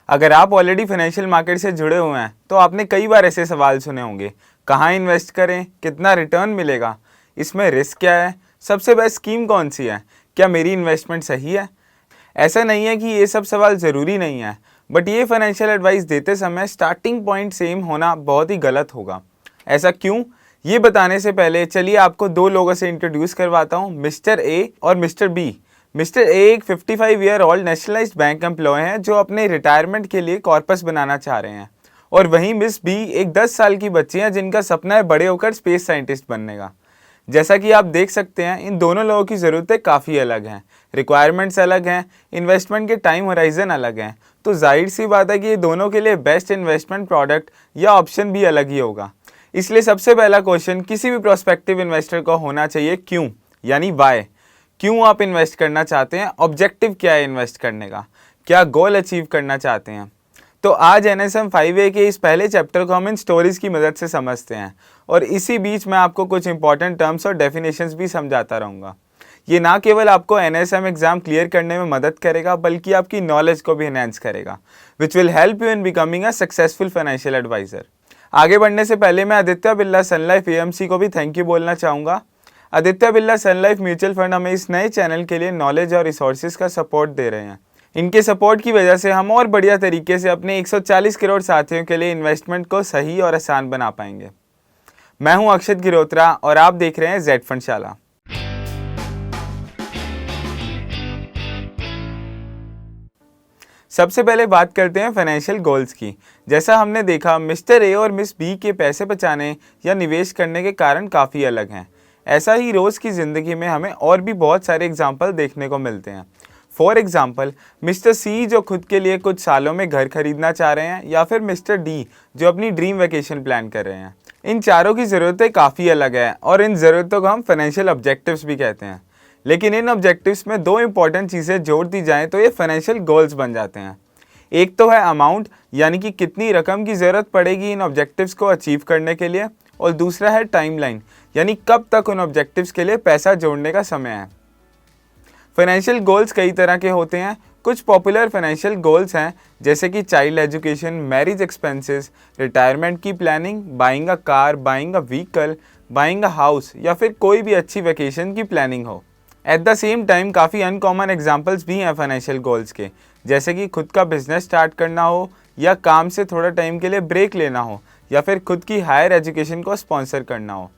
अगर आप already financial market से जुड़े हुए हैं तो आपने कई बार ऐसे सवाल सुने होंगे, कहाँ इन्वेस्ट करें, कितना रिटर्न मिलेगा, इसमें रिस्क क्या है, सबसे बेस्ट स्कीम कौन सी है, क्या मेरी इन्वेस्टमेंट सही है। ऐसा नहीं है कि ये सब सवाल ज़रूरी नहीं है, बट ये फाइनेंशियल एडवाइस देते समय स्टार्टिंग पॉइंट सेम होना बहुत ही गलत होगा। ऐसा क्यों, ये बताने से पहले चलिए आपको दो लोगों से इंट्रोड्यूस करवाता हूँ, मिस्टर ए और मिस्टर बी। मिस्टर ए एक 55 year old nationalized bank employ हैं जो अपने रिटायरमेंट के लिए कॉर्पस बनाना चाह रहे हैं, और वहीं मिस बी एक 10 साल की बच्ची हैं जिनका सपना है बड़े होकर स्पेस साइंटिस्ट बनने का। जैसा कि आप देख सकते हैं, इन दोनों लोगों की ज़रूरतें काफ़ी अलग हैं, रिक्वायरमेंट्स अलग हैं, इन्वेस्टमेंट के टाइम होराइजन अलग हैं, तो जाहिर सी बात है कि ये दोनों के लिए बेस्ट इन्वेस्टमेंट प्रोडक्ट या ऑप्शन भी अलग ही होगा। इसलिए सबसे पहला क्वेश्चन किसी भी प्रोस्पेक्टिव इन्वेस्टर को होना चाहिए, क्यों, यानी वाई। क्यों आप इन्वेस्ट करना चाहते हैं, ऑब्जेक्टिव क्या है इन्वेस्ट करने का, क्या गोल अचीव करना चाहते हैं। तो आज NSM 5A के इस पहले चैप्टर को हम इन स्टोरीज की मदद से समझते हैं, और इसी बीच मैं आपको कुछ इंपॉर्टेंट टर्म्स और डेफिनेशंस भी समझाता रहूँगा। ये ना केवल आपको NSM एग्जाम क्लियर करने में मदद करेगा, बल्कि आपकी नॉलेज को भी एनहेंस करेगा, which will help you in becoming a successful financial advisor. आगे बढ़ने से पहले मैं Aditya Birla sun life AMC को भी थैंक यू बोलना चाहूँगा। Aditya Birla sun life mutual fund हमें इस नए चैनल के लिए नॉलेज और रिसोर्सेज का सपोर्ट दे रहे हैं। इनके सपोर्ट की वजह से हम और बढ़िया तरीके से अपने 140 करोड़ साथियों के लिए इन्वेस्टमेंट को सही और आसान बना पाएंगे। मैं हूं अक्षत गिरोत्रा और आप देख रहे हैं जेड फंडशाला। सबसे पहले बात करते हैं फाइनेंशियल गोल्स की। जैसा हमने देखा, मिस्टर ए और मिस बी के पैसे बचाने या निवेश करने के कारण काफ़ी अलग हैं। ऐसा ही रोज़ की ज़िंदगी में हमें और भी बहुत सारे एग्जाम्पल देखने को मिलते हैं। फॉर एग्जाम्पल, मिस्टर सी जो खुद के लिए कुछ सालों में घर खरीदना चाह रहे हैं, या फिर मिस्टर डी जो अपनी ड्रीम वेकेशन प्लान कर रहे हैं। इन चारों की ज़रूरतें काफ़ी अलग हैं, और इन ज़रूरतों को हम फाइनेंशियल ऑब्जेक्टिव्स भी कहते हैं। लेकिन इन ऑब्जेक्टिव्स में दो इंपॉर्टेंट चीज़ें जोड़ दी जाएँ तो ये फाइनेंशियल गोल्स बन जाते हैं। एक तो है अमाउंट, यानी कि कितनी रकम की ज़रूरत पड़ेगी इन ऑब्जेक्टिव्स को अचीव करने के लिए, और दूसरा है टाइमलाइन, यानी कब तक उन ऑब्जेक्टिव्स के लिए पैसा जोड़ने का समय है। फाइनेंशियल गोल्स कई तरह के होते हैं। कुछ पॉपुलर फाइनेंशियल गोल्स हैं जैसे कि child education, marriage expenses, retirement की planning, buying a car, buying a vehicle, buying a house, या फिर कोई भी अच्छी वेकेशन की प्लानिंग हो। एट द सेम टाइम काफ़ी अनकॉमन एग्जाम्पल्स भी हैं फाइनेंशियल गोल्स के, जैसे कि खुद का बिजनेस स्टार्ट करना हो, या काम से थोड़ा टाइम के लिए ब्रेक लेना हो, या फिर खुद की हायर एजुकेशन को स्पॉन्सर करना हो।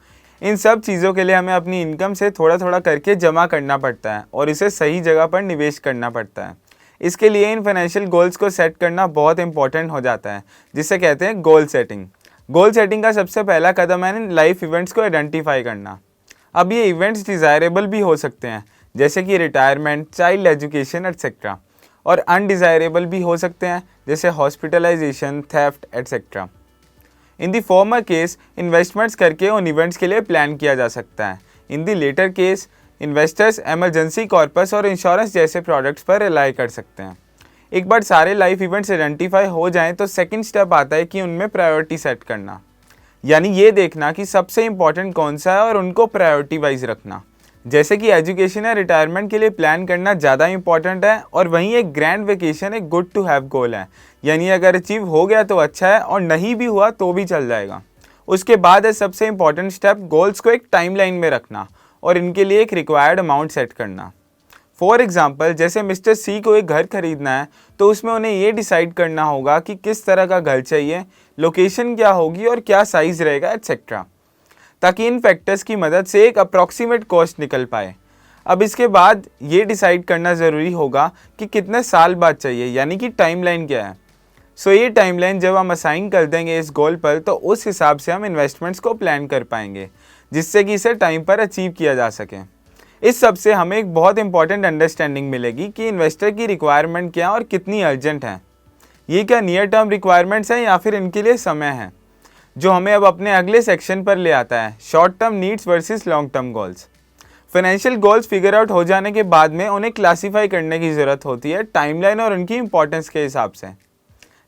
इन सब चीज़ों के लिए हमें अपनी इनकम से थोड़ा थोड़ा करके जमा करना पड़ता है, और इसे सही जगह पर निवेश करना पड़ता है। इसके लिए इन फाइनेंशियल गोल्स को सेट करना बहुत इंपॉर्टेंट हो जाता है, जिसे कहते हैं गोल सेटिंग। गोल सेटिंग का सबसे पहला कदम है इन लाइफ इवेंट्स को आइडेंटिफाई करना। अब ये इवेंट्स डिज़ायरेबल भी हो सकते हैं, जैसे कि रिटायरमेंट, चाइल्ड एजुकेशन एट्सेट्रा, और अनडिज़ायरेबल भी हो सकते हैं, जैसे hospitalization, theft etcetera. In the former case investments करके उन इवेंट्स के लिए प्लान किया जा सकता है। In the latter case investors emergency corpus और इंश्योरेंस जैसे प्रोडक्ट्स पर रिलाई कर सकते हैं। एक बार सारे लाइफ इवेंट्स आइडेंटिफाई हो जाएं तो सेकंड स्टेप आता है कि उनमें प्रायोरिटी सेट करना, यानी ये देखना कि सबसे इंपॉर्टेंट कौन सा है और उनको प्रायोरिटी वाइज रखना। जैसे कि एजुकेशन या रिटायरमेंट के लिए प्लान करना ज़्यादा इंपॉर्टेंट है, और वहीं एक ग्रैंड वेकेशन एक गुड टू हैव गोल है, यानी अगर अचीव हो गया तो अच्छा है, और नहीं भी हुआ तो भी चल जाएगा। उसके बाद है सबसे इंपॉर्टेंट स्टेप, गोल्स को एक टाइमलाइन में रखना और इनके लिए एक रिक्वायर्ड अमाउंट सेट करना। फॉर एग्जाम्पल, जैसे मिस्टर सी को एक घर खरीदना है, तो उसमें उन्हें ये डिसाइड करना होगा कि किस तरह का घर चाहिए, लोकेशन क्या होगी और क्या साइज़ रहेगा एट्सेट्रा, ताकि इन फैक्टर्स की मदद से एक अप्रॉक्सीमेट कॉस्ट निकल पाए। अब इसके बाद ये डिसाइड करना ज़रूरी होगा कि कितने साल बाद चाहिए, यानी कि टाइमलाइन क्या है। सो ये टाइमलाइन जब हम असाइन कर देंगे इस गोल पर, तो उस हिसाब से हम इन्वेस्टमेंट्स को प्लान कर पाएंगे, जिससे कि इसे टाइम पर अचीव किया जा सके। इस सब से हमें एक बहुत इंपॉर्टेंट अंडरस्टैंडिंग मिलेगी कि इन्वेस्टर की रिक्वायरमेंट क्या और कितनी अर्जेंट है। ये क्या नियर टर्म रिक्वायरमेंट्स हैं या फिर इनके लिए समय है, जो हमें अब अपने अगले सेक्शन पर ले आता है, short term needs versus long term goals. Financial goals figure out हो जाने के बाद में उन्हें क्लासीफाई करने की ज़रूरत होती है टाइमलाइन और उनकी इंपॉर्टेंस के हिसाब से।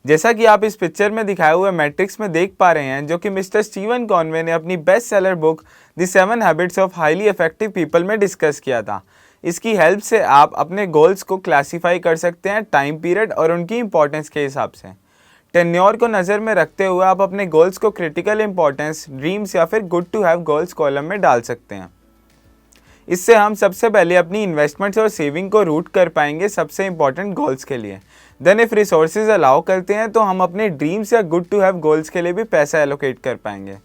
जैसा कि आप इस पिक्चर में दिखाए हुए मैट्रिक्स में देख पा रहे हैं, जो कि मिस्टर स्टीवन कॉनवे ने अपनी best seller book the 7 habits of highly effective people में डिस्कस किया था। इसकी हेल्प से आप अपने गोल्स को क्लासीफाई कर सकते हैं टाइम पीरियड और उनकी इंपॉर्टेंस के हिसाब से। टेन्योर को नज़र में रखते हुए आप अपने गोल्स को क्रिटिकल इंपॉर्टेंस, ड्रीम्स या फिर good to have goals column में डाल सकते हैं। इससे हम सबसे पहले अपनी इन्वेस्टमेंट्स और सेविंग को रूट कर पाएंगे सबसे इंपॉर्टेंट गोल्स के लिए। देन इफ़ रिसोर्सेज अलाउ करते हैं तो हम अपने ड्रीम्स या गुड टू हैव गोल्स के लिए भी पैसा एलोकेट कर पाएंगे।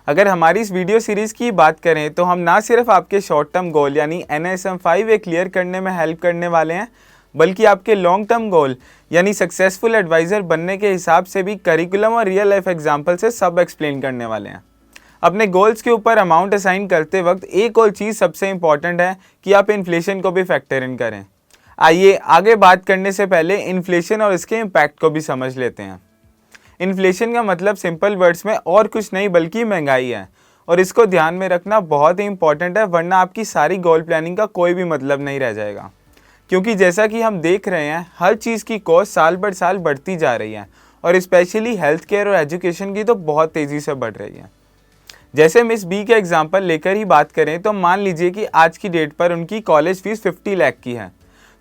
अगर हमारी इस वीडियो सीरीज़ की बात करें तो हम ना सिर्फ आपके शॉर्ट टर्म गोल यानी NISM 5A क्लियर करने में हेल्प करने वाले हैं, बल्कि आपके लॉन्ग टर्म गोल यानी सक्सेसफुल एडवाइज़र बनने के हिसाब से भी करिकुलम और रियल लाइफ एग्जाम्पल से सब एक्सप्लेन करने वाले हैं। अपने गोल्स के ऊपर अमाउंट असाइन करते वक्त एक और चीज़ सबसे इम्पॉर्टेंट है कि आप इन्फ्लेशन को भी फैक्टर इन करें। आइए आगे बात करने से पहले इन्फ्लेशन और इसके इम्पैक्ट को भी समझ लेते हैं। इन्फ्लेशन का मतलब सिंपल वर्ड्स में और कुछ नहीं बल्कि महंगाई है, और इसको ध्यान में रखना बहुत ही इंपॉर्टेंट है, वरना आपकी सारी गोल प्लानिंग का कोई भी मतलब नहीं रह जाएगा। क्योंकि जैसा कि हम देख रहे हैं हर चीज़ की कॉस्ट साल बर साल बढ़ती जा रही है, और स्पेशली हेल्थ केयर और एजुकेशन की तो बहुत तेज़ी से बढ़ रही है। जैसे मिस बी के एग्जाम्पल लेकर ही बात करें तो मान लीजिए कि आज की डेट पर उनकी कॉलेज फीस 50 लाख की है,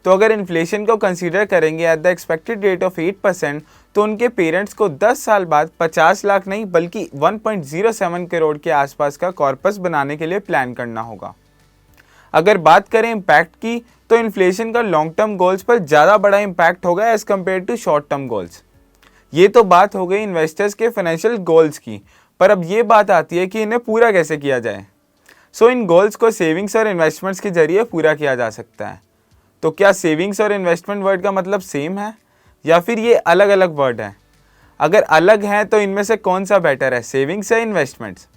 तो अगर इन्फ्लेशन को कंसीडर करेंगे at the expected rate of 8%, तो उनके पेरेंट्स को 10 साल बाद 50 लाख नहीं बल्कि 1.07 करोड़ के आसपास का कॉर्पस बनाने के लिए प्लान करना होगा। अगर बात करें इम्पैक्ट की, तो इन्फ्लेशन का लॉन्ग टर्म गोल्स पर ज़्यादा बड़ा इम्पैक्ट होगा as compare to short term goals. ये तो बात हो गई इन्वेस्टर्स के फाइनेंशियल गोल्स की, पर अब ये बात आती है कि इन्हें पूरा कैसे किया जाए। इन गोल्स को सेविंग्स और इन्वेस्टमेंट्स के जरिए पूरा किया जा सकता है। तो क्या सेविंग्स और इन्वेस्टमेंट वर्ड का मतलब सेम है या फिर ये अलग अलग वर्ड है? अगर अलग हैं तो इनमें से कौन सा बेटर है, सेविंग्स या इन्वेस्टमेंट्स?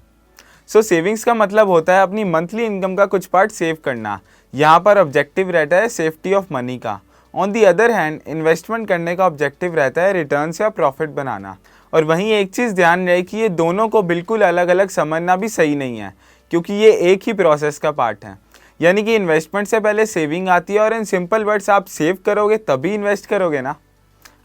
सेविंग्स का मतलब होता है अपनी मंथली इनकम का कुछ पार्ट सेव करना। यहाँ पर ऑब्जेक्टिव रहता है सेफ्टी ऑफ मनी का। On the other hand investment करने का ऑब्जेक्टिव रहता है रिटर्न्स या प्रॉफिट बनाना। और वहीं एक चीज़ ध्यान रहे कि ये दोनों को बिल्कुल अलग अलग समझना भी सही नहीं है, क्योंकि ये एक ही प्रोसेस का पार्ट है। यानी कि इन्वेस्टमेंट से पहले सेविंग आती है, और इन सिंपल वर्ड्स आप सेव करोगे तभी इन्वेस्ट करोगे ना।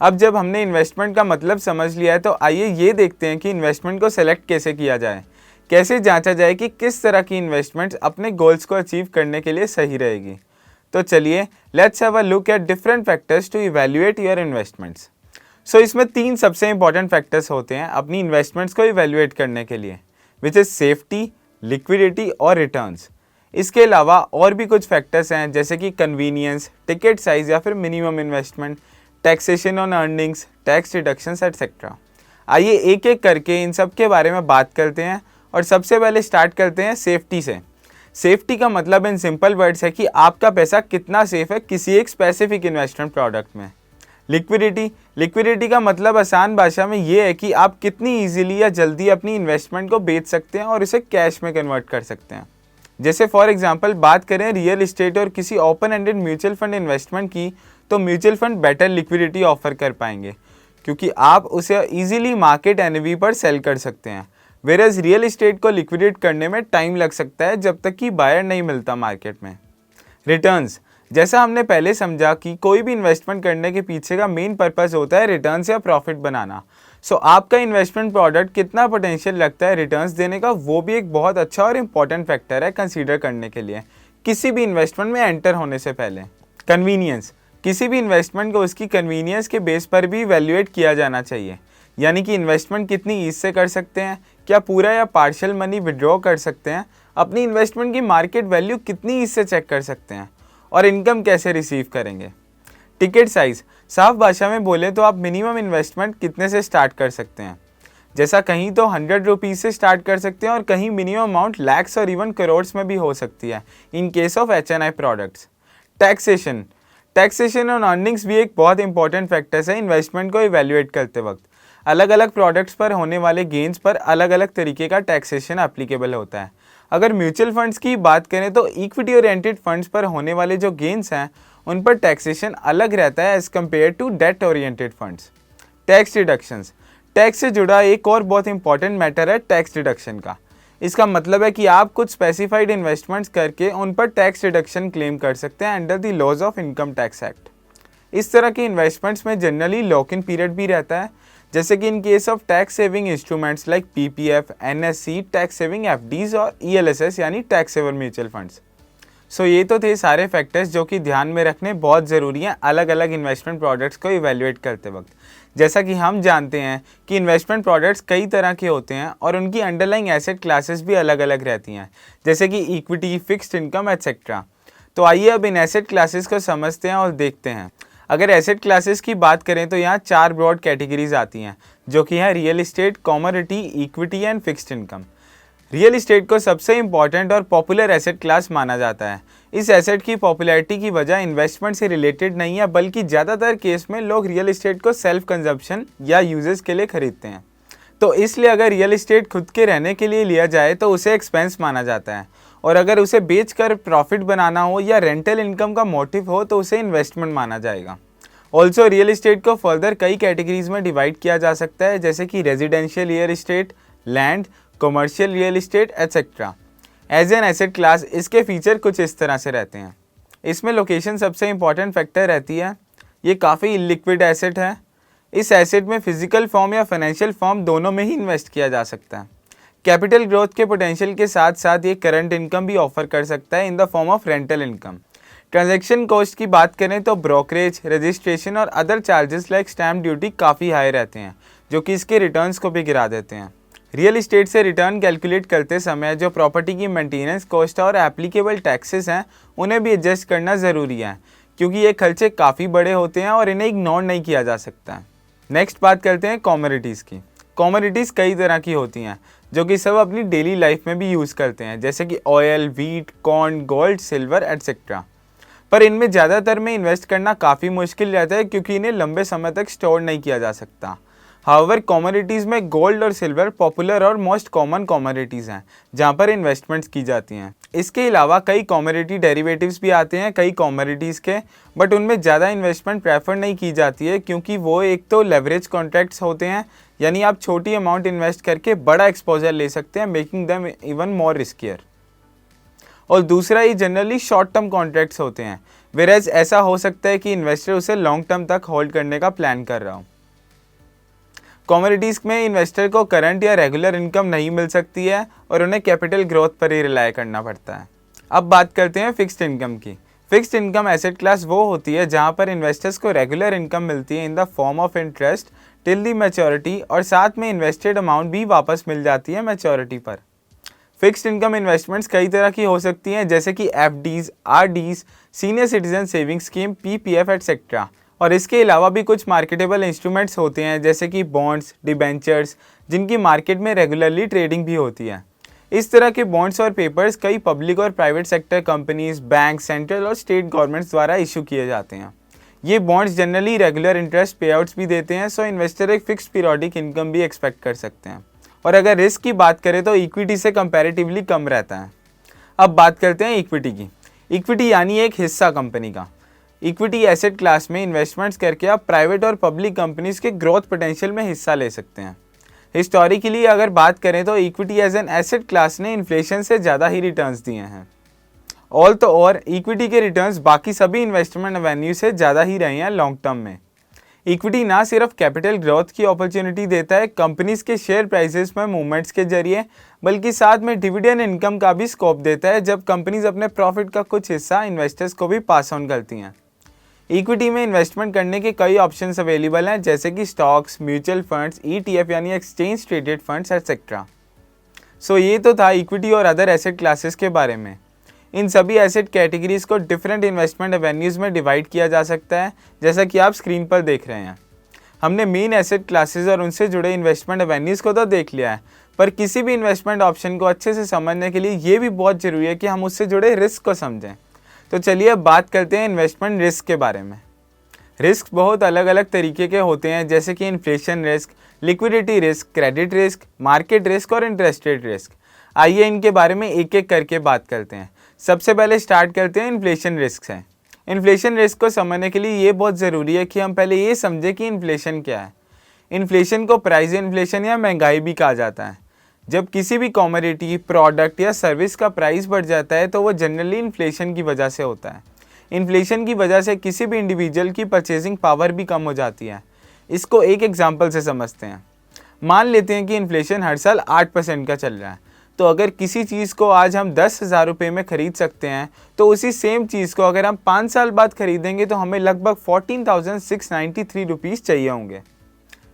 अब जब हमने इन्वेस्टमेंट का मतलब समझ लिया है तो आइए ये देखते हैं कि इन्वेस्टमेंट को सेलेक्ट कैसे किया जाए, कैसे जांचा जाए कि किस तरह की इन्वेस्टमेंट्स अपने गोल्स को अचीव करने के लिए सही रहेगी। तो चलिए let's have a look at different factors to evaluate your investments. इसमें 3 सबसे इंपॉर्टेंट फैक्टर्स होते हैं अपनी इन्वेस्टमेंट्स को इवैल्यूएट करने के लिए, विच इज़ सेफ्टी, लिक्विडिटी और रिटर्न्स। इसके अलावा और भी कुछ फैक्टर्स हैं जैसे कि कन्वीनियंस, टिकट साइज़ या फिर minimum investment, taxation on earnings, tax deductions etcetera. आइए एक एक करके इन सब के बारे में बात करते हैं, और सबसे पहले स्टार्ट करते हैं सेफ्टी से। सेफ्टी का मतलब इन सिंपल वर्ड्स है कि आपका पैसा कितना सेफ है किसी एक स्पेसिफिक इन्वेस्टमेंट प्रोडक्ट में। लिक्विडिटी का मतलब आसान भाषा में ये है कि आप कितनी इजीली या जल्दी अपनी इन्वेस्टमेंट को बेच सकते हैं और इसे कैश में कन्वर्ट कर सकते हैं। जैसे फॉर एग्जांपल बात करें रियल इस्टेट और किसी open ended mutual fund investment की, तो mutual fund better liquidity offer कर पाएंगे क्योंकि आप उसे इजीली मार्केट NAV पर सेल कर सकते हैं। वेरएज रियल इस्टेट को लिक्विडेट करने में टाइम लग सकता है जब तक कि बायर नहीं मिलता मार्केट में। रिटर्न्स, जैसा हमने पहले समझा कि कोई भी इन्वेस्टमेंट करने के पीछे का मेन पर्पस होता है रिटर्न्स या प्रॉफिट बनाना। आपका इन्वेस्टमेंट प्रोडक्ट कितना पोटेंशियल लगता है रिटर्न्स देने का, वो भी एक बहुत अच्छा और इम्पॉर्टेंट फैक्टर है कंसीडर करने के लिए किसी भी इन्वेस्टमेंट में एंटर होने से पहले। कन्वीनियंस, किसी भी इन्वेस्टमेंट को उसकी कन्वीनियंस के बेस पर भी इवैल्यूएट किया जाना चाहिए, यानी कि इन्वेस्टमेंट कितनी ईज से कर सकते हैं, क्या पूरा या पार्शियल मनी विड्रॉ कर सकते हैं, अपनी इन्वेस्टमेंट की मार्केट वैल्यू कितनी ईज से चेक कर सकते हैं, और इनकम कैसे रिसीव करेंगे। टिकट साइज़, साफ भाषा में बोले तो आप मिनिमम इन्वेस्टमेंट कितने से स्टार्ट कर सकते हैं। जैसा कहीं तो 100 रुपीज़ से स्टार्ट कर सकते हैं और कहीं मिनिमम अमाउंट लैक्स और इवन करोड्स में भी हो सकती है in case of HNI products. Taxation on earnings भी एक बहुत इंपॉर्टेंट फैक्टर है इन्वेस्टमेंट को इवैल्यूएट करते वक्त। अलग अलग प्रोडक्ट्स पर होने वाले गेंस पर अलग अलग तरीके का टैक्सेशन एप्लीकेबल होता है। अगर म्यूचुअल फंड्स की बात करें तो इक्विटी ओरिएंटेड फंड्स पर होने वाले जो गेंस हैं उन पर टैक्सेशन अलग रहता है as compare to debt oriented funds. Tax deductions, tax से जुड़ा एक और बहुत इंपॉर्टेंट मैटर है टैक्स डिडक्शन का। इसका मतलब है कि आप कुछ स्पेसिफाइड इन्वेस्टमेंट्स करके उन पर टैक्स डिडक्शन क्लेम कर सकते हैं under the laws of income tax act. इस तरह के इन्वेस्टमेंट्स में जनरली लॉक इन पीरियड भी रहता है, जैसे कि in case of tax saving instruments like PPF, NSC, tax saving FDs और ELSS यानी टैक्स सेवर म्यूचुअल फंड्स। सो ये तो थे सारे फैक्टर्स जो कि ध्यान में रखने बहुत ज़रूरी हैं अलग अलग इन्वेस्टमेंट प्रोडक्ट्स को इवेल्युएट करते वक्त। जैसा कि हम जानते हैं कि इन्वेस्टमेंट प्रोडक्ट्स कई तरह के होते हैं और उनकी अंडरलाइंग एसेट क्लासेस भी अलग अलग रहती हैं, जैसे कि इक्विटी, फिक्स्ड इनकम एटसेट्रा। तो आइए अब इन एसेट क्लासेस को समझते हैं और देखते हैं। अगर एसेट क्लासेस की बात करें तो यहाँ 4 ब्रॉड कैटेगरीज आती हैं, जो कि हैं real estate, commodity, equity and fixed income. Real estate को सबसे इंपॉर्टेंट और पॉपुलर एसेट क्लास माना जाता है। इस एसेट की पॉपुलैरिटी की वजह इन्वेस्टमेंट से रिलेटेड नहीं है, बल्कि ज़्यादातर केस में लोग रियल इस्टेट को सेल्फ कंजप्शन या यूजेस के लिए खरीदते हैं। तो इसलिए अगर रियल इस्टेट खुद के रहने के लिए लिया जाए तो उसे एक्सपेंस माना जाता है, और अगर उसे बेचकर प्रॉफिट बनाना हो या रेंटल इनकम का मोटिव हो तो उसे इन्वेस्टमेंट माना जाएगा। ऑल्सो रियल इस्टेट को फर्दर कई कैटेगरीज में डिवाइड किया जा सकता है, जैसे कि residential real estate, land, commercial real estate etcetera. As an asset class इसके फीचर कुछ इस तरह से रहते हैं। इसमें लोकेशन सबसे इंपॉर्टेंट फैक्टर रहती है। ये काफ़ी इलिक्विड एसेट है। इस एसेट में फिजिकल फॉर्म या फाइनेंशियल फॉर्म दोनों में ही इन्वेस्ट किया जा सकता है। कैपिटल ग्रोथ के पोटेंशियल के साथ साथ ये करंट इनकम भी ऑफर कर सकता है in the form of rental income. Transaction cost की बात करें तो ब्रोकरेज, रजिस्ट्रेशन और other charges like stamp duty काफ़ी हाई रहते हैं, जो कि इसके रिटर्न्स को भी गिरा देते हैं। रियल इस्टेट से रिटर्न कैलकुलेट करते समय जो प्रॉपर्टी की मेंटेनेंस कॉस्ट और एप्लीकेबल टैक्सेस हैं, उन्हें भी एडजस्ट करना ज़रूरी है, क्योंकि ये खर्चे काफ़ी बड़े होते हैं और इन्हें इग्नोर नहीं किया जा सकता। नेक्स्ट बात करते हैं कमोडिटीज़ की। कमोडिटीज़ कई तरह की होती हैं, जो कि सब अपनी डेली लाइफ में भी यूज़ करते हैं, जैसे कि oil, wheat, corn, gold, silver etcetera. पर इनमें ज़्यादातर में इन्वेस्ट करना काफ़ी मुश्किल रहता है, क्योंकि इन्हें लंबे समय तक स्टोर नहीं किया जा सकता। हाउएवर कमोडिटीज़ में गोल्ड और सिल्वर पॉपुलर और मोस्ट कॉमन कमोडिटीज़ हैं, जहां पर इन्वेस्टमेंट्स की जाती हैं। इसके अलावा कई कमोडिटी डेरिवेटिव्स भी आते हैं कई कमोडिटीज़ के, बट उनमें ज़्यादा इन्वेस्टमेंट प्रेफर नहीं की जाती है, क्योंकि वो एक तो लेवरेज कॉन्ट्रैक्ट्स होते हैं, यानी आप छोटी अमाउंट इन्वेस्ट करके बड़ा एक्सपोजर ले सकते हैं, making them even more riskier. और दूसरा, ये जनरली शॉर्ट टर्म कॉन्ट्रैक्ट्स होते हैं, वेरेज ऐसा हो सकता है कि इन्वेस्टर उसे लॉन्ग टर्म तक होल्ड करने का प्लान कर रहा हो। कमोडिटीज़ में इन्वेस्टर को करंट या रेगुलर इनकम नहीं मिल सकती है और उन्हें कैपिटल ग्रोथ पर ही रिलाय करना पड़ता है। अब बात करते हैं फिक्स्ड इनकम की। फिक्स्ड इनकम एसेट क्लास वो होती है जहां पर इन्वेस्टर्स को रेगुलर इनकम मिलती है in the form of interest till the maturity, और साथ में इन्वेस्टेड अमाउंट भी वापस मिल जाती है मैच्योरिटी पर। फिक्स्ड इनकम इन्वेस्टमेंट्स कई तरह की हो सकती हैं, जैसे कि FDs, RDs, senior citizen saving scheme, PPF etcetera. और इसके अलावा भी कुछ मार्केटेबल इंस्ट्रूमेंट्स होते हैं, जैसे कि बॉन्ड्स, डिबेंचर्स, जिनकी मार्केट में रेगुलरली ट्रेडिंग भी होती है। इस तरह के बॉन्ड्स और पेपर्स कई पब्लिक और private sector companies, bank, central और स्टेट गवर्नमेंट्स द्वारा इशू किए जाते हैं। ये बॉन्ड्स जनरली रेगुलर इंटरेस्ट पे आउट्स भी देते हैं, सो इन्वेस्टर एक फिक्स पीरियोडिक इनकम भी एक्सपेक्ट कर सकते हैं। और अगर रिस्क की बात करें तो इक्विटी से कंपैरेटिवली कम रहता है। अब बात करते हैं इक्विटी की। इक्विटी यानी एक हिस्सा कंपनी का। इक्विटी एसेट क्लास में इन्वेस्टमेंट्स करके आप प्राइवेट और पब्लिक कंपनीज के ग्रोथ पोटेंशियल में हिस्सा ले सकते हैं। हिस्टोरिकली अगर बात करें तो equity as an asset class ने इन्फ्लेशन से ज़्यादा ही रिटर्न्स दिए हैं। ऑल तो और इक्विटी के रिटर्न्स बाकी सभी इन्वेस्टमेंट एवेन्यू से ज़्यादा ही रहे हैं लॉन्ग टर्म में। इक्विटी ना सिर्फ कैपिटल ग्रोथ की अपॉर्चुनिटी देता है कंपनीज के शेयर प्राइसेस में मूवमेंट्स के जरिए, बल्कि साथ में डिविडेंड इनकम का भी स्कोप देता है, जब कंपनीज अपने प्रॉफिट का कुछ हिस्सा इन्वेस्टर्स को भी पास ऑन करती हैं। इक्विटी में इन्वेस्टमेंट करने के कई ऑप्शंस अवेलेबल हैं, जैसे कि स्टॉक्स, म्यूचुअल फंड्स, ईटीएफ यानी एक्सचेंज ट्रेडेड फंड्स एटसेट्रा। सो ये तो था इक्विटी और अदर एसेट क्लासेस के बारे में। इन सभी एसेट कैटेगरीज को डिफरेंट इन्वेस्टमेंट एवेन्यूज़ में डिवाइड किया जा सकता है, जैसा कि आप स्क्रीन पर देख रहे हैं। हमने मेन एसेट क्लासेस और उनसे जुड़े इन्वेस्टमेंट एवेन्यूज़ को तो देख लिया है, पर किसी भी इन्वेस्टमेंट ऑप्शन को अच्छे से समझने के लिए ये भी बहुत ज़रूरी है कि हम उससे जुड़े रिस्क को समझें। तो चलिए अब बात करते हैं इन्वेस्टमेंट रिस्क के बारे में। रिस्क बहुत अलग अलग तरीके के होते हैं, जैसे कि inflation risk, liquidity risk, credit risk, market risk और इंटरेस्ट रेट रिस्क। आइए इनके बारे में एक एक करके बात करते हैं। सबसे पहले स्टार्ट करते हैं इन्फ्लेशन रिस्क से। इन्फ्लेशन रिस्क को समझने के लिए ये बहुत ज़रूरी है कि हम पहले ये समझें कि इन्फ्लेशन क्या है। इन्फ्लेशन को प्राइस इन्फ्लेशन या महंगाई भी कहा जाता है। जब किसी भी कमोडिटी, प्रोडक्ट या सर्विस का प्राइस बढ़ जाता है तो वो जनरली इन्फ्लेशन की वजह से होता है। इन्फ्लेशन की वजह से किसी भी इंडिविजुअल की परचेजिंग पावर भी कम हो जाती है। इसको एक एग्जांपल से समझते हैं। मान लेते हैं कि इन्फ्लेशन हर साल 8% का चल रहा है, तो अगर किसी चीज़ को आज हम 10,000 रुपये में ख़रीद सकते हैं, तो उसी सेम चीज़ को अगर हम 5 साल बाद ख़रीदेंगे तो हमें लगभग 14,693 रुपीज़ चाहिए होंगे।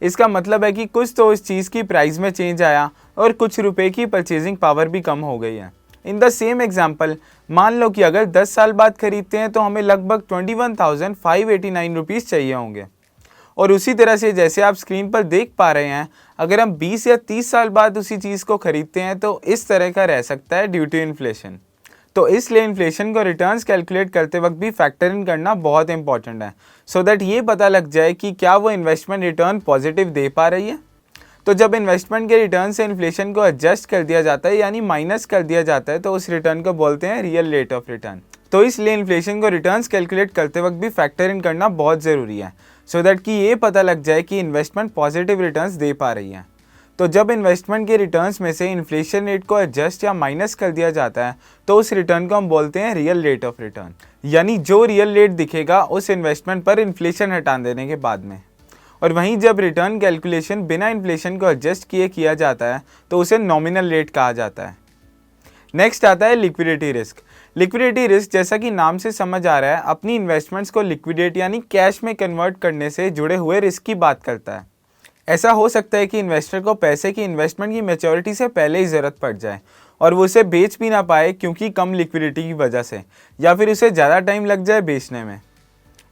इसका मतलब है कि कुछ तो इस चीज़ की प्राइस में चेंज आया और कुछ रुपए की परचेजिंग पावर भी कम हो गई है। इन द सेम एग्जाम्पल, मान लो कि अगर 10 साल बाद खरीदते हैं तो हमें लगभग 21,589 रुपीज़ चाहिए होंगे। और उसी तरह से जैसे आप स्क्रीन पर देख पा रहे हैं, अगर हम 20 या 30 साल बाद उसी चीज़ को खरीदते हैं तो इस तरह का रह सकता है ड्यू टू इन्फ्लेशन। तो इसलिए इन्फ्लेशन को रिटर्न्स कैलकुलेट करते वक्त भी फैक्टर इन करना बहुत इंपॉर्टेंट है, सो दैट ये पता लग जाए कि क्या वो इन्वेस्टमेंट रिटर्न पॉजिटिव दे पा रही है। तो जब इन्वेस्टमेंट के रिटर्न से इन्फ्लेशन को एडजस्ट कर दिया जाता है यानी माइनस कर दिया जाता है, तो उस रिटर्न को बोलते हैं रियल रेट ऑफ रिटर्न। तो इसलिए इन्फ्लेशन को रिटर्न्स कैलकुलेट करते वक्त भी फैक्टर इन करना बहुत ज़रूरी है, सो दैट कि ये पता लग जाए कि इन्वेस्टमेंट पॉजिटिव रिटर्न्स दे पा रही है। तो जब इन्वेस्टमेंट के रिटर्न्स में से इन्फ्लेशन रेट को एडजस्ट या माइनस कर दिया जाता है, तो उस रिटर्न को हम बोलते हैं रियल रेट ऑफ रिटर्न, यानी जो रियल रेट दिखेगा उस इन्वेस्टमेंट पर इन्फ्लेशन हटा देने के बाद में। और वहीं जब रिटर्न कैलकुलेशन बिना इन्फ्लेशन को एडजस्ट किए किया जाता है तो उसे नॉमिनल रेट कहा जाता है। नेक्स्ट आता है लिक्विडिटी रिस्क। लिक्विडिटी रिस्क, जैसा कि नाम से समझ आ रहा है, अपनी इन्वेस्टमेंट्स को लिक्विडेट यानी कैश में कन्वर्ट करने से जुड़े हुए रिस्क की बात करता है। ऐसा हो सकता है कि इन्वेस्टर को पैसे की इन्वेस्टमेंट की मैच्योरिटी से पहले ही ज़रूरत पड़ जाए और वो उसे बेच भी ना पाए क्योंकि कम लिक्विडिटी की वजह से, या फिर उसे ज़्यादा टाइम लग जाए बेचने में।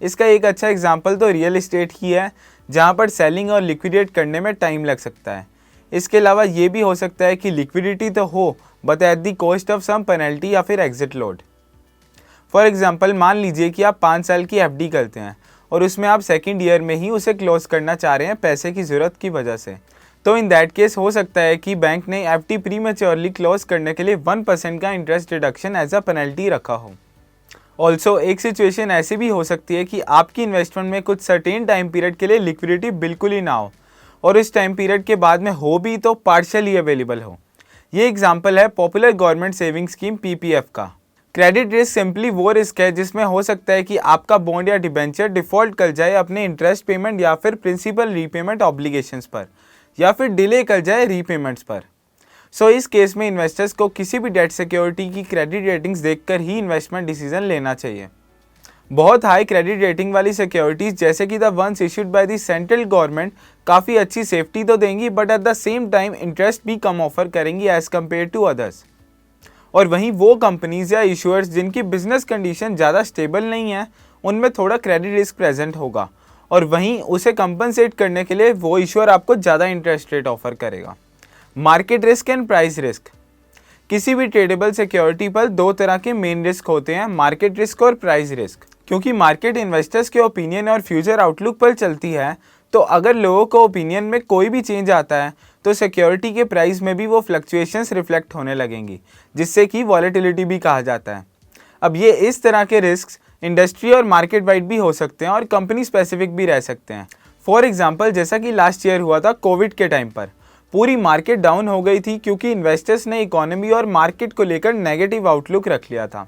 इसका एक अच्छा एग्जांपल तो रियल एस्टेट ही है, जहां पर सेलिंग और लिक्विडेट करने में टाइम लग सकता है। इसके अलावा ये भी हो सकता है कि लिक्विडिटी तो हो but at the cost of some penalty या फिर एग्जिट लोड। फॉर एग्जांपल, मान लीजिए कि आप 5 साल की एफडी करते हैं और उसमें आप सेकेंड ईयर में ही उसे क्लोज करना चाह रहे हैं पैसे की ज़रूरत की वजह से। तो इन दैट केस हो सकता है कि बैंक ने एफडी प्रीमेच्योरली क्लोज करने के लिए 1% का interest deduction as a penalty रखा हो। ऑल्सो एक सिचुएशन ऐसी भी हो सकती है कि आपकी इन्वेस्टमेंट में कुछ सर्टेन टाइम पीरियड के लिए लिक्विडिटी बिल्कुल ही ना हो और इस टाइम पीरियड के बाद में हो भी तो पार्शियली अवेलेबल हो। ये एग्जांपल है popular government saving scheme PPF का। क्रेडिट रिस्क सिंपली वो रिस्क है जिसमें हो सकता है कि आपका बॉन्ड या डिबेंचर डिफॉल्ट कर जाए अपने इंटरेस्ट पेमेंट या फिर प्रिंसिपल रीपेमेंट ऑब्लिगेशंस पर, या फिर डिले कर जाए रीपेमेंट्स पर। सो इस केस में इन्वेस्टर्स को किसी भी डेट सिक्योरिटी की क्रेडिट रेटिंग्स देखकर ही इन्वेस्टमेंट डिसीजन लेना चाहिए। बहुत हाई क्रेडिट रेटिंग वाली सिक्योरिटीज़ जैसे कि the ones issued by the central government काफ़ी अच्छी सेफ्टी तो देंगी but at the same time interest भी कम ऑफर करेंगी एज कम्पेयर टू अदर्स। और वहीं वो कंपनीज या इशूअर्स जिनकी बिजनेस कंडीशन ज़्यादा स्टेबल नहीं है, उनमें थोड़ा क्रेडिट रिस्क प्रेजेंट होगा और वहीं उसे कंपनसेट करने के लिए वो इशूअर आपको ज़्यादा इंटरेस्ट रेट ऑफर करेगा। Market risk and price risk. किसी भी ट्रेडेबल सिक्योरिटी पर दो तरह के मेन रिस्क होते हैं, मार्केट रिस्क और प्राइस रिस्क। क्योंकि मार्केट इन्वेस्टर्स के ओपिनियन और फ्यूचर आउटलुक पर चलती है, तो अगर लोगों को ओपिनियन में कोई भी चेंज आता है तो सिक्योरिटी के प्राइस में भी वो फ्लक्चुएशंस रिफ्लेक्ट होने लगेंगी, जिससे कि वॉलेटिलिटी भी कहा जाता है। अब ये इस तरह के रिस्क इंडस्ट्री और मार्केट वाइड भी हो सकते हैं और कंपनी स्पेसिफिक भी रह सकते हैं। फॉर एग्जांपल, जैसा कि लास्ट ईयर हुआ था कोविड के टाइम पर, पूरी मार्केट डाउन हो गई थी क्योंकि इन्वेस्टर्स ने इकोनॉमी और मार्केट को लेकर नेगेटिव आउटलुक रख लिया था।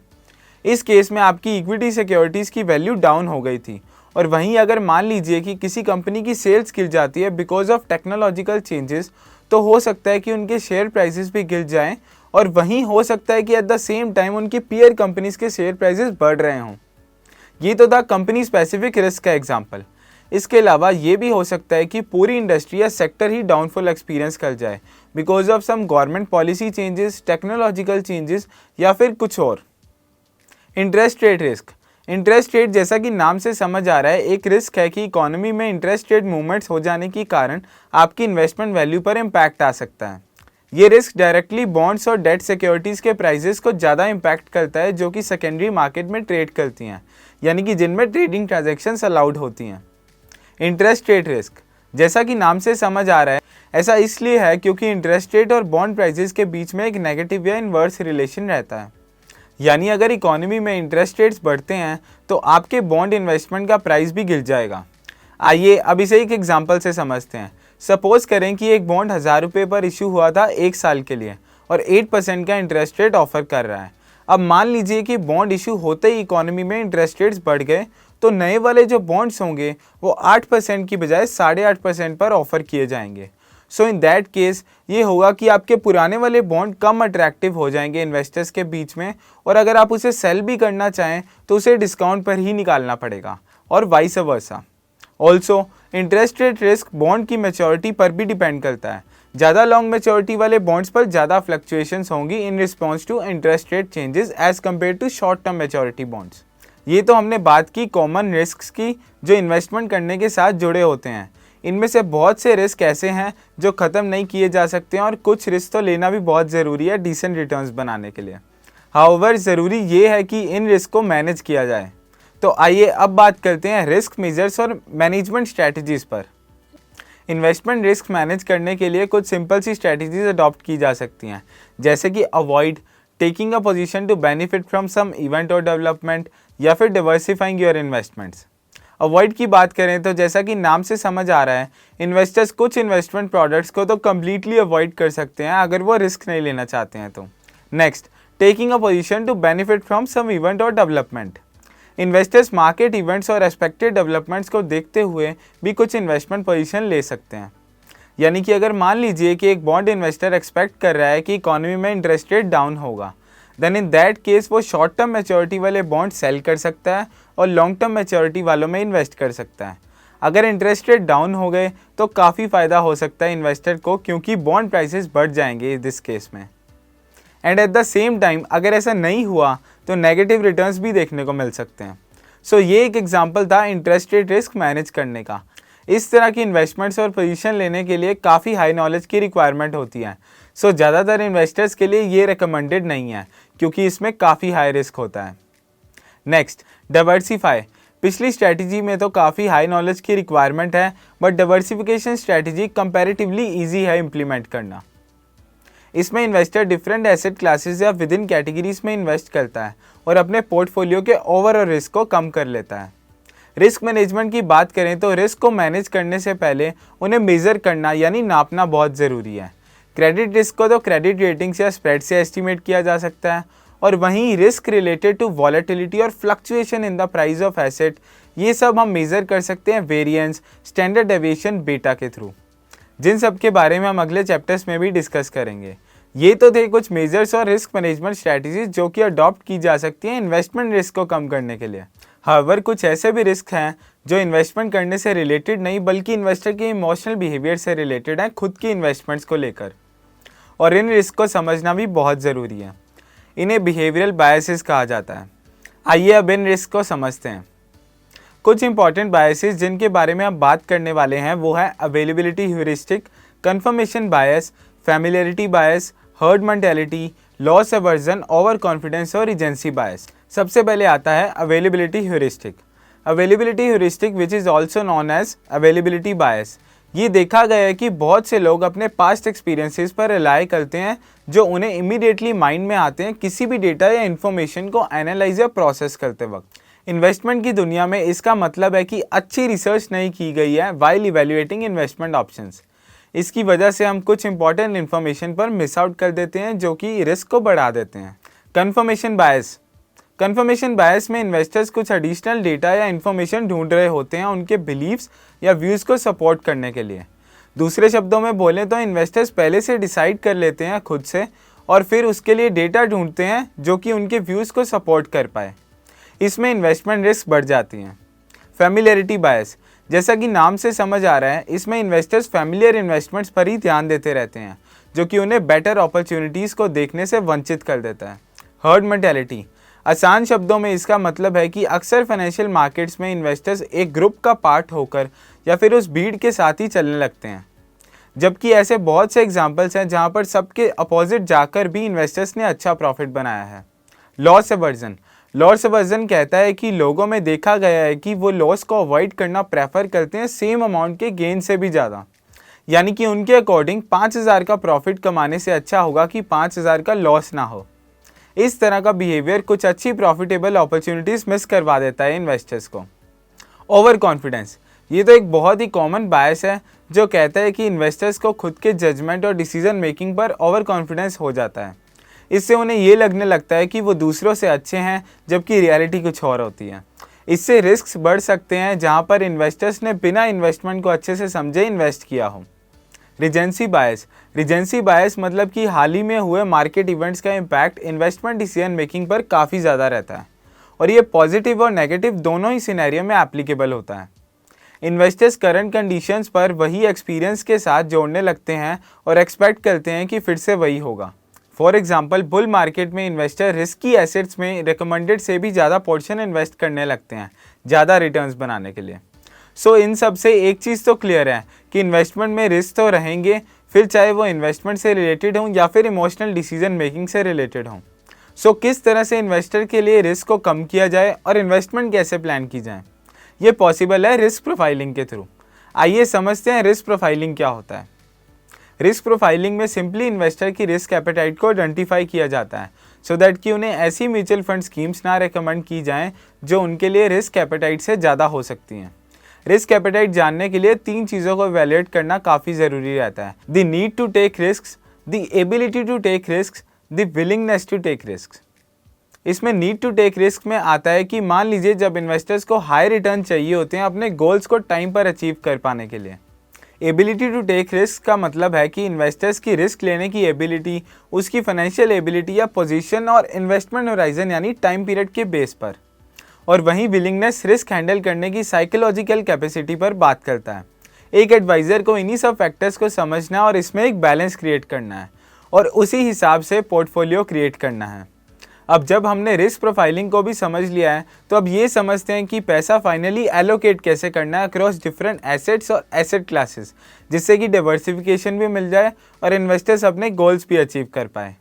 इस केस में आपकी इक्विटी सिक्योरिटीज़ की वैल्यू डाउन हो गई थी। और वहीं अगर मान लीजिए कि किसी कंपनी की सेल्स गिर जाती है बिकॉज ऑफ टेक्नोलॉजिकल चेंजेस, तो हो सकता है कि उनके शेयर प्राइसेस भी गिर जाएं और वहीं हो सकता है कि एट द सेम टाइम उनकी पीयर कंपनीज के शेयर प्राइसेस बढ़ रहे हों। ये तो था कंपनी स्पेसिफिक रिस्क का एग्जाम्पल। इसके अलावा ये भी हो सकता है कि पूरी इंडस्ट्री या सेक्टर ही डाउनफॉल एक्सपीरियंस कर जाए because of some government policy changes, technological changes या फिर कुछ और। Interest rate risk. Interest rate, जैसा कि नाम से समझ आ रहा है, एक रिस्क है कि इकोनॉमी में इंटरेस्ट रेट मूवमेंट्स हो जाने के कारण आपकी इन्वेस्टमेंट वैल्यू पर इम्पैक्ट आ सकता है। ये रिस्क डायरेक्टली बॉन्ड्स और डेट सिक्योरिटीज़ के प्राइजेस को ज़्यादा इम्पैक्ट करता है जो कि सेकेंडरी मार्केट में ट्रेड करती हैं, यानी कि जिनमें ट्रेडिंग ट्रांजैक्शंस अलाउड होती हैं। इंटरेस्ट रेट रिस्क, जैसा कि नाम से समझ आ रहा है, ऐसा इसलिए है क्योंकि इंटरेस्ट रेट और बॉन्ड प्राइजेस के बीच में एक नेगेटिव या इन्वर्स रिलेशन रहता है। यानी अगर इकोनॉमी में इंटरेस्ट रेट्स बढ़ते हैं तो आपके बॉन्ड इन्वेस्टमेंट का प्राइस भी गिर जाएगा। आइए अब इसे एक एग्जांपल से समझते हैं। सपोज करें कि एक बॉन्ड 1000 रुपये पर इशू हुआ था 1 साल के लिए और 8% का इंटरेस्ट रेट ऑफर कर रहा है। अब मान लीजिए कि बॉन्ड इशू होते ही इकोनॉमी में इंटरेस्ट रेट्स बढ़ गए, तो नए वाले जो बॉन्ड्स होंगे वो 8% की बजाय 8.5% पर ऑफर किए जाएंगे। सो इन दैट केस ये होगा कि आपके पुराने वाले बॉन्ड कम अट्रैक्टिव हो जाएंगे इन्वेस्टर्स के बीच में, और अगर आप उसे सेल भी करना चाहें तो उसे डिस्काउंट पर ही निकालना पड़ेगा, और vice versa. Also interest rate risk bond की मैच्योरिटी पर भी डिपेंड करता है। ज़्यादा लॉन्ग मैच्योरिटी वाले बॉन्ड्स पर ज़्यादा फ्लक्चुएशंस होंगी in response to interest rate changes as compare to short term maturity bonds. ये तो हमने बात की कॉमन रिस्क की जो इन्वेस्टमेंट करने के साथ जुड़े होते हैं। इनमें से बहुत से रिस्क ऐसे हैं जो ख़त्म नहीं किए जा सकते हैं, और कुछ रिस्क तो लेना भी बहुत ज़रूरी है डिसेंट रिटर्न्स बनाने के लिए। हाउएवर ज़रूरी ये है कि इन रिस्क को मैनेज किया जाए। तो आइए अब बात करते हैं रिस्क मेजर्स और मैनेजमेंट स्ट्रैटेजीज़ पर। इन्वेस्टमेंट रिस्क मैनेज करने के लिए कुछ सिंपल सी स्ट्रैटेजीज अडॉप्ट की जा सकती हैं, जैसे कि avoid taking a position to benefit from some event और डेवलपमेंट, या फिर डिवर्सिफाइंग योर इन्वेस्टमेंट्स। अवॉइड की बात करें तो जैसा कि नाम से समझ आ रहा है, इन्वेस्टर्स कुछ इन्वेस्टमेंट प्रोडक्ट्स को तो कम्प्लीटली अवॉइड कर सकते हैं अगर वो रिस्क नहीं लेना चाहते हैं तो। Next, taking a position to benefit from some event और डेवलपमेंट। इन्वेस्टर्स मार्केट इवेंट्स और एक्सपेक्टेड डेवलपमेंट्स को देखते हुए भी कुछ इन्वेस्टमेंट पोजीशन ले सकते हैं। यानी कि अगर मान लीजिए कि एक बॉन्ड इन्वेस्टर एक्सपेक्ट कर रहा है कि इकोनॉमी में इंटरेस्ट रेट डाउन होगा, देन इन दैट केस वो शॉर्ट टर्म मैच्योरिटी वाले बॉन्ड सेल कर सकता है और लॉन्ग टर्म मैच्योरिटी वालों में इन्वेस्ट कर सकता है। अगर इंटरेस्ट रेट डाउन हो गए तो काफ़ी फ़ायदा हो सकता है इन्वेस्टर को, क्योंकि बॉन्ड प्राइसेस बढ़ जाएंगे दिस केस में। And eight the same time अगर ऐसा नहीं हुआ तो नेगेटिव रिटर्न्स भी देखने को मिल सकते हैं। सो ये एक एग्जांपल था इंटरेस्ट रेट रिस्क मैनेज करने का। इस तरह की इन्वेस्टमेंट्स और पोजीशन लेने के लिए काफ़ी हाई नॉलेज की रिक्वायरमेंट होती है। सो ज़्यादातर इन्वेस्टर्स के लिए ये रिकमेंडेड नहीं है, क्योंकि इसमें काफ़ी हाई रिस्क होता है। Next, diversify. पिछली स्ट्रैटेजी में तो काफ़ी हाई नॉलेज की रिक्वायरमेंट है, but diversification strategy comparatively easy है इम्प्लीमेंट करना। इसमें इन्वेस्टर डिफरेंट एसेट क्लासेस या विद इन कैटेगरीज में इन्वेस्ट करता है और अपने पोर्टफोलियो के ओवरऑल रिस्क को कम कर लेता है। रिस्क मैनेजमेंट की बात करें तो रिस्क को मैनेज करने से पहले उन्हें मेज़र करना यानी नापना बहुत ज़रूरी है। क्रेडिट रिस्क को तो क्रेडिट रेटिंग्स या स्प्रेड से एस्टिमेट किया जा सकता है, और वहीं रिस्क रिलेटेड टू वॉलेटिलिटी और fluctuation in the price of asset, ये सब हम मेज़र कर सकते हैं वेरिएंस, स्टैंडर्ड डेविएशन, बीटा के थ्रू, जिन सब के बारे में हम अगले चैप्टर्स में भी डिस्कस करेंगे। ये तो थे कुछ मेजर्स और रिस्क मैनेजमेंट स्ट्रैटेजीज जो कि अडॉप्ट की जा सकती हैं इन्वेस्टमेंट रिस्क को कम करने के लिए। हाउएवर कुछ ऐसे भी रिस्क हैं जो इन्वेस्टमेंट करने से रिलेटेड नहीं बल्कि इन्वेस्टर के इमोशनल बिहेवियर से रिलेटेड हैं खुद की इन्वेस्टमेंट्स को लेकर, और इन रिस्क को समझना भी बहुत ज़रूरी है। इन्हें बिहेवियरल बायसेस कहा जाता है। आइए अब इन रिस्क को समझते हैं। कुछ इंपॉर्टेंट बायसेस जिनके बारे में आप बात करने वाले हैं वो है availability heuristic, confirmation bias, familiarity bias, herd mentality, loss aversion, over confidence और एजेंसी बायस। सबसे पहले आता है availability heuristic. Availability heuristic which is also known as availability bias. ये देखा गया है कि बहुत से लोग अपने पास्ट एक्सपीरियंसेस पर रिलाई करते हैं जो उन्हें इमीडिएटली माइंड में आते हैं किसी भी डेटा या इन्फॉर्मेशन को एनालाइज या प्रोसेस करते वक्त। इन्वेस्टमेंट की दुनिया में इसका मतलब है कि अच्छी रिसर्च नहीं की गई है वाइल इवैल्यूएटिंग इन्वेस्टमेंट ऑप्शंस। इसकी वजह से हम कुछ इंपॉर्टेंट इन्फॉर्मेशन पर मिस आउट कर देते हैं जो कि रिस्क को बढ़ा देते हैं। कन्फर्मेशन बायस। कन्फर्मेशन बायस में इन्वेस्टर्स कुछ एडिशनल डेटा या इन्फॉर्मेशन ढूंढ रहे होते हैं उनके बिलीव्स या व्यूज़ को सपोर्ट करने के लिए। दूसरे शब्दों में बोलें तो इन्वेस्टर्स पहले से डिसाइड कर लेते हैं खुद से और फिर उसके लिए डेटा ढूंढते हैं जो कि उनके व्यूज़ को सपोर्ट कर पाए। इसमें इन्वेस्टमेंट रिस्क बढ़ जाती हैं। फैमिलियरिटी बायस, जैसा कि नाम से समझ आ रहा है, इसमें इन्वेस्टर्स फैमिलियर इन्वेस्टमेंट्स पर ही ध्यान देते रहते हैं जो कि उन्हें बेटर अपॉर्चुनिटीज़ को देखने से वंचित कर देता है। हर्ड मेंटालिटी, आसान शब्दों में इसका मतलब है कि अक्सर फाइनेंशियल मार्केट्स में इन्वेस्टर्स एक ग्रुप का पार्ट होकर या फिर उस भीड़ के साथ ही चलने लगते हैं, जबकि ऐसे बहुत से एग्जाम्पल्स हैं जहां पर सबके अपोजिट जाकर भी इन्वेस्टर्स ने अच्छा प्रॉफिट बनाया है। Loss aversion. लॉस एवर्जन कहता है कि लोगों में देखा गया है कि वो लॉस को अवॉइड करना प्रेफर करते हैं सेम अमाउंट के गेन से भी ज़्यादा, यानी कि उनके अकॉर्डिंग 5,000 का प्रॉफिट कमाने से अच्छा होगा कि 5,000 का लॉस ना हो। इस तरह का बिहेवियर कुछ अच्छी प्रॉफिटेबल अपॉर्चुनिटीज़ मिस करवा देता है इन्वेस्टर्स को। ओवर कॉन्फिडेंस, ये तो एक बहुत ही कॉमन बायस है जो कहता है कि इन्वेस्टर्स को खुद के जजमेंट और डिसीजन मेकिंग पर ओवर कॉन्फिडेंस हो जाता है। इससे उन्हें ये लगने लगता है कि वो दूसरों से अच्छे हैं जबकि रियलिटी कुछ और होती है। इससे रिस्क बढ़ सकते हैं जहाँ पर इन्वेस्टर्स ने बिना इन्वेस्टमेंट को अच्छे से समझे इन्वेस्ट किया हो। रिजेंसी बायस मतलब कि हाल ही में हुए मार्केट इवेंट्स का इम्पैक्ट इन्वेस्टमेंट डिसीजन मेकिंग पर काफ़ी ज़्यादा रहता है और ये पॉजिटिव और नेगेटिव दोनों ही सिनेरियो में एप्लीकेबल होता है। इन्वेस्टर्स करंट कंडीशंस पर वही एक्सपीरियंस के साथ जोड़ने लगते हैं और एक्सपेक्ट करते हैं कि फिर से वही होगा। फॉर एग्जाम्पल, बुल मार्केट में इन्वेस्टर रिस्की एसेट्स में रिकमेंडेड से भी ज़्यादा पोर्शन इन्वेस्ट करने लगते हैं ज़्यादा रिटर्न्स बनाने के लिए। सो इन सब से एक चीज़ तो क्लियर है कि इन्वेस्टमेंट में रिस्क तो रहेंगे, फिर चाहे वो इन्वेस्टमेंट से रिलेटेड हों या फिर इमोशनल डिसीजन मेकिंग से रिलेटेड हों। सो किस तरह से इन्वेस्टर के लिए रिस्क को कम किया जाए और इन्वेस्टमेंट कैसे प्लान की जाए, ये पॉसिबल है रिस्क प्रोफाइलिंग के थ्रू। आइए समझते हैं रिस्क प्रोफाइलिंग क्या होता है। रिस्क प्रोफाइलिंग में सिंपली इन्वेस्टर की रिस्क एपेटाइट को आइडेंटिफाई किया जाता है सो दैट कि उन्हें ऐसी म्यूचुअल फंड स्कीम्स ना रिकमेंड की जाएं जो उनके लिए रिस्क एपेटाइट से ज़्यादा हो सकती हैं। रिस्क एपेटाइट जानने के लिए 3 चीज़ों को इवैल्यूएट करना काफ़ी ज़रूरी रहता है: the need to take risk, the ability to take risk, the willingness to take risk. इसमें नीड टू टेक रिस्क में आता है कि मान लीजिए जब इन्वेस्टर्स को हाई रिटर्न चाहिए होते हैं अपने गोल्स को टाइम पर अचीव कर पाने के लिए। एबिलिटी टू टेक रिस्क का मतलब है कि इन्वेस्टर्स की रिस्क लेने की एबिलिटी उसकी फाइनेंशियल एबिलिटी या पोजीशन और इन्वेस्टमेंट होराइजन यानी टाइम पीरियड के बेस पर। और वहीं विलिंगनेस रिस्क हैंडल करने की साइकोलॉजिकल कैपेसिटी पर बात करता है। एक एडवाइज़र को इन्हीं सब फैक्टर्स को समझना और इसमें एक बैलेंस क्रिएट करना है और उसी हिसाब से पोर्टफोलियो क्रिएट करना है। अब जब हमने रिस्क प्रोफाइलिंग को भी समझ लिया है तो अब ये समझते हैं कि पैसा फाइनली एलोकेट कैसे करना है अक्रॉस डिफरेंट एसेट्स और एसेट क्लासेस, जिससे कि डाइवर्सिफिकेशन भी मिल जाए और इन्वेस्टर्स अपने गोल्स भी अचीव कर पाए।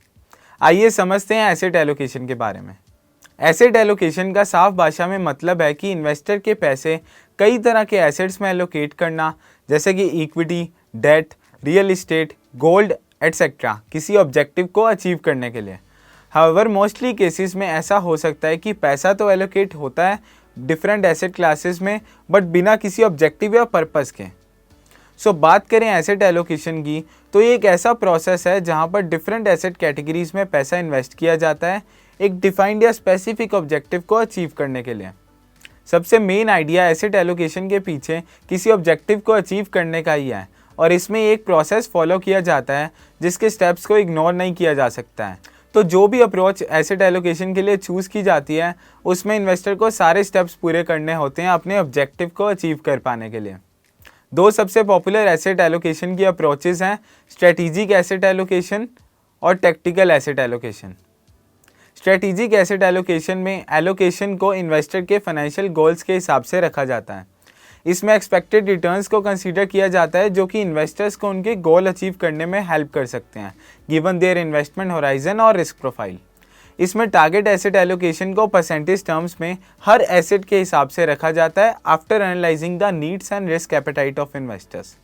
आइए समझते हैं एसेट एलोकेशन के बारे में। एसेट एलोकेशन का साफ भाषा में मतलब है कि इन्वेस्टर के पैसे कई तरह के एसेट्स में एलोकेट करना, जैसे कि equity, debt, real estate, gold etcetera, किसी ऑब्जेक्टिव को अचीव करने के लिए। हाउएवर मोस्टली केसेस में ऐसा हो सकता है कि पैसा तो एलोकेट होता है डिफरेंट एसेट क्लासेस में बट बिना किसी ऑब्जेक्टिव या पर्पस के। सो बात करें एसेट एलोकेशन की तो ये एक ऐसा प्रोसेस है जहाँ पर डिफरेंट एसेट कैटेगरीज में पैसा इन्वेस्ट किया जाता है एक डिफाइंड या स्पेसिफिक ऑब्जेक्टिव को अचीव करने के लिए। सबसे मेन आइडिया एसेट एलोकेशन के पीछे किसी ऑब्जेक्टिव को अचीव करने का ही है और इसमें एक प्रोसेस फॉलो किया जाता है जिसके स्टेप्स को इग्नोर नहीं किया जा सकता है। तो जो भी अप्रोच एसेट एलोकेशन के लिए चूज़ की जाती है उसमें इन्वेस्टर को सारे स्टेप्स पूरे करने होते हैं अपने ऑब्जेक्टिव को अचीव कर पाने के लिए। 2 सबसे पॉपुलर एसेट एलोकेशन की अप्रोचेस हैं, स्ट्रेटेजिक एसेट एलोकेशन और tactical asset allocation. Strategic asset allocation में एलोकेशन को इन्वेस्टर के फाइनेंशियल गोल्स के हिसाब से रखा जाता है। इसमें एक्सपेक्टेड रिटर्न्स को कंसीडर किया जाता है जो कि इन्वेस्टर्स को उनके गोल अचीव करने में हेल्प कर सकते हैं गिवन देयर इन्वेस्टमेंट होराइजन और रिस्क प्रोफाइल। इसमें टारगेट एसेट एलोकेशन को परसेंटेज टर्म्स में हर एसेट के हिसाब से रखा जाता है after analysing the needs and risk appetite of investors.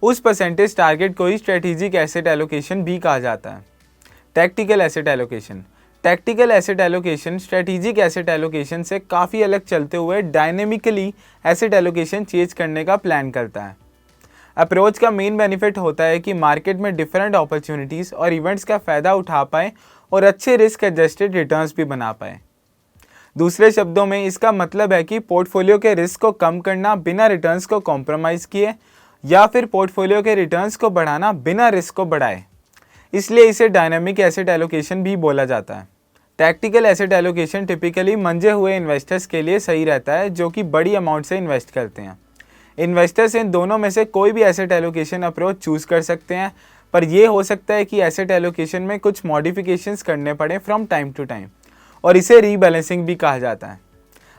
उस परसेंटेज टारगेट को ही स्ट्रेटेजिक एसेट एलोकेशन भी कहा जाता है। Tactical asset allocation. Tactical asset allocation strategic asset allocation से काफ़ी अलग चलते हुए डायनेमिकली एसेट एलोकेशन चेंज करने का प्लान करता है। अप्रोच का मेन बेनिफिट होता है कि मार्केट में डिफरेंट अपॉर्चुनिटीज़ और इवेंट्स का फ़ायदा उठा पाए और अच्छे रिस्क एडजस्टेड रिटर्न्स भी बना पाए। दूसरे शब्दों में इसका मतलब है कि पोर्टफोलियो के रिस्क को कम करना बिना रिटर्न्स को कॉम्प्रोमाइज़ किए या फिर पोर्टफोलियो के रिटर्न्स को बढ़ाना बिना रिस्क को बढ़ाए, इसलिए इसे डायनामिक एसेट एलोकेशन भी बोला जाता है। टैक्टिकल एसेट एलोकेशन टिपिकली मंजे हुए इन्वेस्टर्स के लिए सही रहता है जो कि बड़ी अमाउंट से इन्वेस्ट करते हैं। इन्वेस्टर्स इन दोनों में से कोई भी एसेट एलोकेशन अप्रोच चूज़ कर सकते हैं, पर यह हो सकता है कि एसेट एलोकेशन में कुछ मॉडिफिकेशंस करने पड़े फ्रॉम टाइम टू टाइम और इसे रीबैलेंसिंग भी कहा जाता है।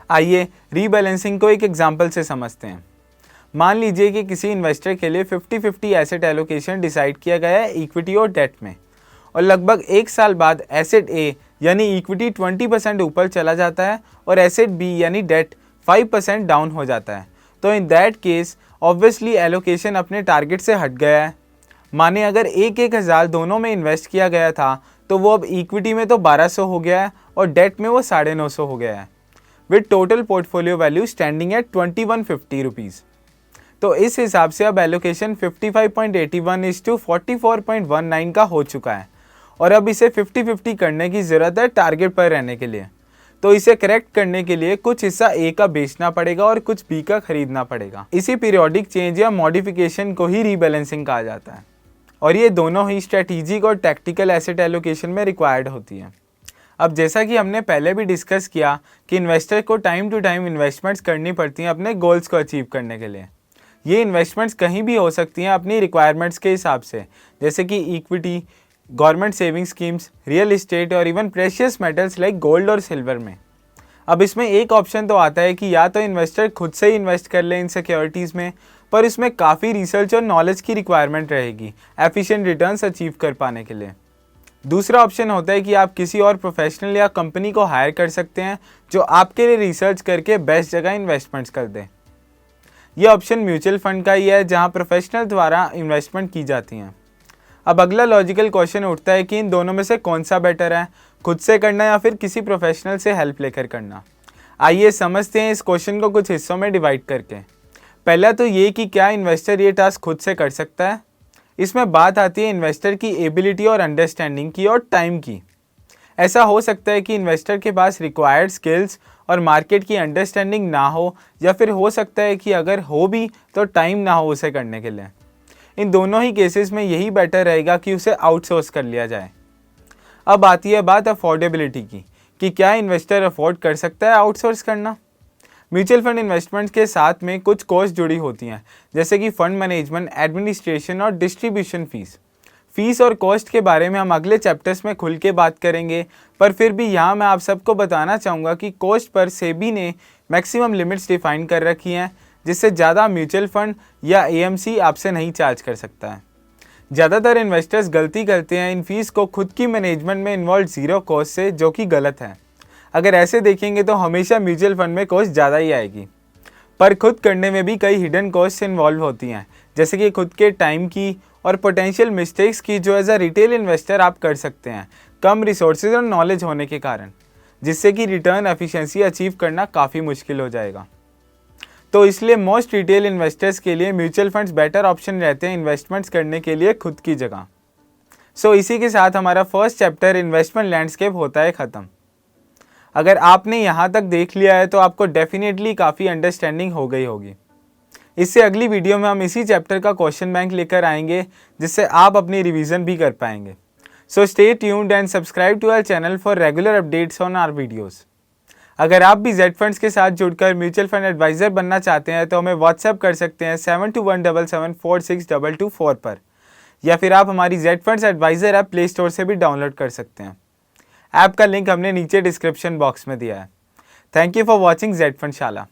आइए रीबैलेंसिंग को एक एग्जांपल से समझते हैं। मान लीजिए कि किसी इन्वेस्टर के लिए 50-50 एसेट एलोकेशन डिसाइड किया गया है इक्विटी और डेट में और लगभग 1 साल बाद एसेट ए यानी इक्विटी 20% ऊपर चला जाता है और एसेट बी यानी डेट 5% डाउन हो जाता है। तो in that case obviously allocation अपने टारगेट से हट गया है। माने अगर 1,000 दोनों में इन्वेस्ट किया गया था तो वो अब इक्विटी में तो 1200 हो गया है और डेट में वो 950 हो गया है with total portfolio value standing at 2150 rupees. तो इस हिसाब से अब एलोकेशन 55.81:44.19 का हो चुका है और अब इसे 50-50 करने की ज़रूरत है टारगेट पर रहने के लिए। तो इसे करेक्ट करने के लिए कुछ हिस्सा ए का बेचना पड़ेगा और कुछ बी का खरीदना पड़ेगा। इसी पीरियोडिक चेंज या मॉडिफिकेशन को ही रीबैलेंसिंग कहा जाता है और ये दोनों ही स्ट्रेटेजिक और टैक्टिकल एसेट एलोकेशन में रिक्वायर्ड होती है। अब जैसा कि हमने पहले भी डिस्कस किया कि इन्वेस्टर को टाइम टू टाइम इन्वेस्टमेंट्स करनी पड़ती हैं अपने गोल्स को अचीव करने के लिए। ये इन्वेस्टमेंट्स कहीं भी हो सकती हैं अपनी रिक्वायरमेंट्स के हिसाब से, जैसे कि equity, government saving schemes, real estate और even precious metals like gold और सिल्वर में। अब इसमें एक ऑप्शन तो आता है कि या तो इन्वेस्टर खुद से ही इन्वेस्ट कर ले इन सिक्योरिटीज़ में, पर इसमें काफ़ी रिसर्च और नॉलेज की रिक्वायरमेंट रहेगी एफिशिएंट रिटर्न्स अचीव कर पाने के लिए। दूसरा ऑप्शन होता है कि आप किसी और प्रोफेशनल या कंपनी को हायर कर सकते हैं जो आपके लिए रिसर्च करके बेस्ट जगह इन्वेस्टमेंट्स कर दे। ये ऑप्शन म्यूचुअल फंड का ही है जहां प्रोफेशनल द्वारा इन्वेस्टमेंट की जाती हैं। अब अगला लॉजिकल क्वेश्चन उठता है कि इन दोनों में से कौन सा बेटर है, खुद से करना या फिर किसी प्रोफेशनल से हेल्प लेकर करना। आइए समझते हैं इस क्वेश्चन को कुछ हिस्सों में डिवाइड करके। पहला तो ये कि क्या इन्वेस्टर ये टास्क खुद से कर सकता है। इसमें बात आती है इन्वेस्टर की एबिलिटी और अंडरस्टैंडिंग की और टाइम की। ऐसा हो सकता है कि इन्वेस्टर के पास रिक्वायर्ड स्किल्स और मार्केट की अंडरस्टैंडिंग ना हो, या फिर हो सकता है कि अगर हो भी तो टाइम ना हो उसे करने के लिए। इन दोनों ही केसेस में यही बेटर रहेगा कि उसे आउटसोर्स कर लिया जाए। अब आती है बात अफोर्डेबिलिटी की कि क्या इन्वेस्टर अफोर्ड कर सकता है आउटसोर्स करना। म्यूचुअल फंड इन्वेस्टमेंट्स के साथ में कुछ कॉस्ट जुड़ी होती हैं, जैसे कि फंड मैनेजमेंट, एडमिनिस्ट्रेशन और डिस्ट्रीब्यूशन फीस और कॉस्ट के बारे में हम अगले चैप्टर्स में खुल के बात करेंगे। पर फिर भी यहाँ मैं आप सबको बताना चाहूँगा कि कॉस्ट पर सेबी ने मैक्सिमम लिमिट्स डिफाइन कर रखी हैं, जिससे ज़्यादा म्यूचुअल फंड या एएमसी आपसे नहीं चार्ज कर सकता है। ज़्यादातर इन्वेस्टर्स गलती करते हैं इन फीस को खुद की मैनेजमेंट में इन्वॉल्व ज़ीरो कॉस्ट से, जो कि गलत है। अगर ऐसे देखेंगे तो हमेशा म्यूचुअल फंड में कॉस्ट ज़्यादा ही आएगी, पर खुद करने में भी कई हिडन कॉस्ट इन्वॉल्व होती हैं, जैसे कि खुद के टाइम की और पोटेंशियल मिस्टेक्स की जो एज अ रिटेल इन्वेस्टर आप कर सकते हैं कम रिसोर्सेज और नॉलेज होने के कारण, जिससे कि रिटर्न एफिशिएंसी अचीव करना काफ़ी मुश्किल हो जाएगा। तो इसलिए मोस्ट रिटेल इन्वेस्टर्स के लिए म्यूचुअल फंड्स बेटर ऑप्शन रहते हैं इन्वेस्टमेंट्स करने के लिए खुद की जगह। सो इसी के साथ हमारा फर्स्ट चैप्टर इन्वेस्टमेंट लैंडस्केप होता है ख़त्म। अगर आपने यहाँ तक देख लिया है तो आपको डेफिनेटली काफ़ी अंडरस्टैंडिंग हो गई होगी। इससे अगली वीडियो में हम इसी चैप्टर का क्वेश्चन बैंक लेकर आएंगे, जिससे आप अपनी रिवीजन भी कर पाएंगे। So stay tuned and subscribe to our channel for regular updates on our videos. अगर आप भी जेड फंड्स के साथ जुड़कर म्यूचुअल फंड एडवाइज़र बनना चाहते हैं तो हमें व्हाट्सएप कर सकते हैं 7217746224 पर, या फिर आप हमारी Z funds advisor app play store से भी डाउनलोड कर सकते हैं। ऐप का लिंक हमने नीचे डिस्क्रिप्शन बॉक्स में दिया है। Thank you for watching Z fund शाला।